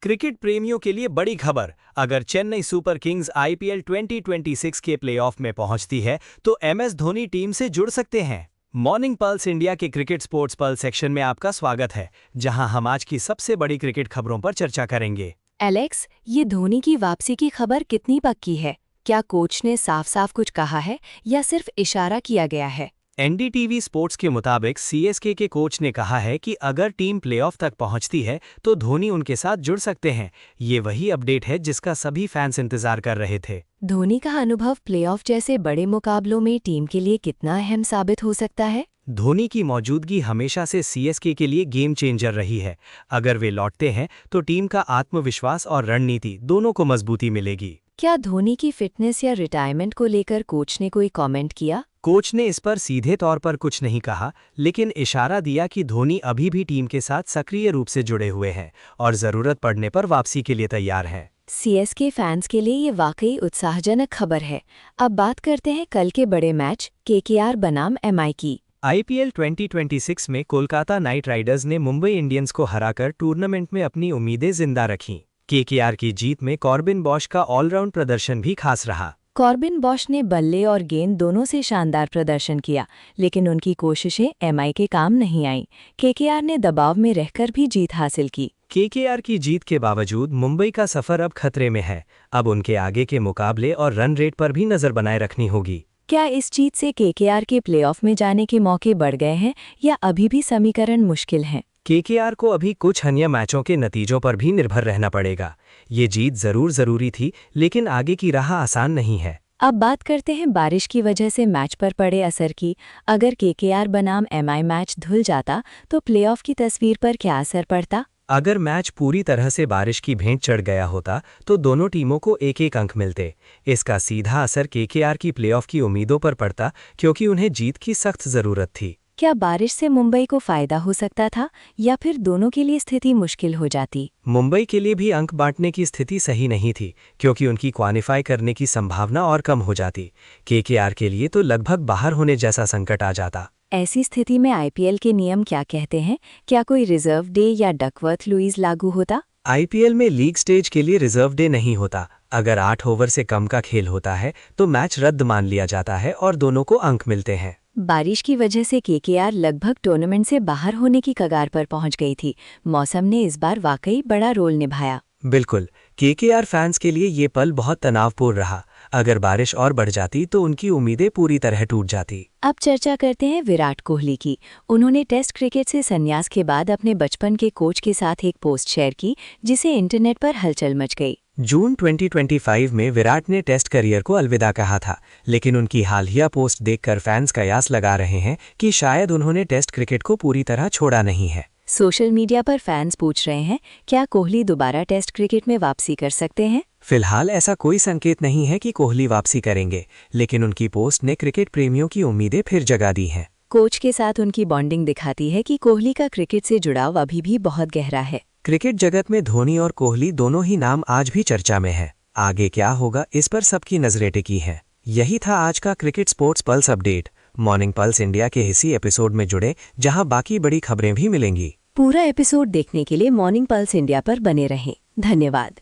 Cricket प्रेमियों के लिए बड़ी खबर। अगर चेन्नई सुपर किंग्स आईपीएल 2026 के प्लेऑफ में पहुंचती है तो एमएस धोनी टीम से जुड़ सकते हैं। मॉर्निंग पल्स इंडिया के क्रिकेट स्पोर्ट्स पल्स सेक्शन में आपका स्वागत है, जहां हम आज की सबसे बड़ी क्रिकेट खबरों पर चर्चा करेंगे। एलेक्स, ये धोनी की वापसी की खबर कितनी पक्की है? क्या कोच ने साफ साफ कुछ कहा है या सिर्फ इशारा किया गया है? एनडीटीवी स्पोर्ट्स के मुताबिक सीएसके के कोच ने कहा है कि अगर टीम प्लेऑफ तक पहुंचती है तो धोनी उनके साथ जुड़ सकते हैं। ये वही अपडेट है जिसका सभी फैंस इंतजार कर रहे थे। धोनी का अनुभव प्लेऑफ जैसे बड़े मुकाबलों में टीम के लिए कितना अहम साबित हो सकता है? धोनी की मौजूदगी हमेशा से सीएसके के लिए गेम चेंजर रही है। अगर वे लौटते हैं तो टीम का आत्मविश्वास और रणनीति दोनों को मजबूती मिलेगी। क्या धोनी की फिटनेस या रिटायरमेंट को लेकर कोच ने कोई कमेंट किया? कोच ने इस पर सीधे तौर पर कुछ नहीं कहा, लेकिन इशारा दिया कि धोनी अभी भी टीम के साथ सक्रिय रूप से जुड़े हुए हैं और जरूरत पड़ने पर वापसी के लिए तैयार हैं। सीएसके फैंस के लिए ये वाकई उत्साहजनक खबर है। अब बात करते हैं कल के बड़े मैच केकेआर बनाम एमआई की। आईपीएल 2026 में कोलकाता नाइट राइडर्स ने मुंबई इंडियंस को हराकर टूर्नामेंट में अपनी उम्मीदें जिंदा रखीं। केकेआर की जीत में कॉर्बिन बॉश का ऑलराउंड प्रदर्शन भी खास रहा। कॉर्बिन बॉश ने बल्ले और गेंद दोनों से शानदार प्रदर्शन किया, लेकिन उनकी कोशिशें एमआई के काम नहीं आईं। केकेआर ने दबाव में रहकर भी जीत हासिल की। केकेआर की जीत के बावजूद मुंबई का सफर अब खतरे में है। अब उनके आगे के मुकाबले और रन रेट पर भी नजर बनाए रखनी होगी। क्या इस जीत से केकेआर के प्लेऑफ में जाने के मौके बढ़ गए हैं या अभी भी समीकरण मुश्किल हैं? केकेआर को अभी कुछ अन्य मैचों के नतीजों पर भी निर्भर रहना पड़ेगा। ये जीत जरूरी थी, लेकिन आगे की राह आसान नहीं है। अब बात करते हैं बारिश की वजह से मैच पर पड़े असर की। अगर केकेआर बनाम एमआई मैच धुल जाता तो प्लेऑफ की तस्वीर पर क्या असर पड़ता? अगर मैच पूरी तरह से बारिश की भेंट चढ़ गया होता तो दोनों टीमों को एक एक अंक मिलते। इसका सीधा असर केकेआर की प्लेऑफ की उम्मीदों पर पड़ता, क्योंकि उन्हें जीत की सख्त जरूरत थी। क्या बारिश से मुंबई को फायदा हो सकता था या फिर दोनों के लिए स्थिति मुश्किल हो जाती? मुंबई के लिए भी अंक बांटने की स्थिति सही नहीं थी, क्योंकि उनकी क्वालिफाई करने की संभावना और कम हो जाती। केकेआर के लिए तो लगभग बाहर होने जैसा संकट आ जाता। ऐसी स्थिति में आईपीएल के नियम क्या कहते हैं? क्या कोई रिजर्व डे या डकवर्थ लुईस लागू होता? आईपीएल में लीग स्टेज के लिए रिजर्व डे नहीं होता। अगर 8 ओवर से कम का खेल होता है तो मैच रद्द मान लिया जाता है और दोनों को अंक मिलते हैं। बारिश की वजह से केकेआर लगभग टूर्नामेंट से बाहर होने की कगार पर पहुंच गई थी। मौसम ने इस बार वाकई बड़ा रोल निभाया। बिल्कुल, केकेआर फैंस के लिए ये पल बहुत तनावपूर्ण रहा। अगर बारिश और बढ़ जाती तो उनकी उम्मीदें पूरी तरह टूट जाती। अब चर्चा करते हैं विराट कोहली की। उन्होंने टेस्ट क्रिकेट से संन्यास के बाद अपने बचपन के कोच के साथ एक पोस्ट शेयर की, जिसे इंटरनेट पर हलचल मच गई। जून 2025 में विराट ने टेस्ट करियर को अलविदा कहा था, लेकिन उनकी हालिया पोस्ट देखकर फैंस कयास लगा रहे हैं कि शायद उन्होंने टेस्ट क्रिकेट को पूरी तरह छोड़ा नहीं है। सोशल मीडिया पर फैंस पूछ रहे हैं, क्या कोहली दोबारा टेस्ट क्रिकेट में वापसी कर सकते हैं? फिलहाल ऐसा कोई संकेत नहीं है कि कोहली वापसी करेंगे, लेकिन उनकी पोस्ट ने क्रिकेट प्रेमियों की उम्मीदें फिर जगा दी हैं। कोच के साथ उनकी बॉन्डिंग दिखाती है कि कोहली का क्रिकेट से जुड़ाव अभी भी बहुत गहरा है। क्रिकेट जगत में धोनी और कोहली दोनों ही नाम आज भी चर्चा में है। आगे क्या होगा, इस पर सबकी नजरें टिकी हैं। यही था आज का cricket sports pulse update. Morning pulse India के इसी एपिसोड में जुड़े, जहां बाकी बड़ी खबरें भी मिलेंगी। पूरा एपिसोड देखने के लिए मॉर्निंग पल्स इंडिया पर बने रहें। धन्यवाद।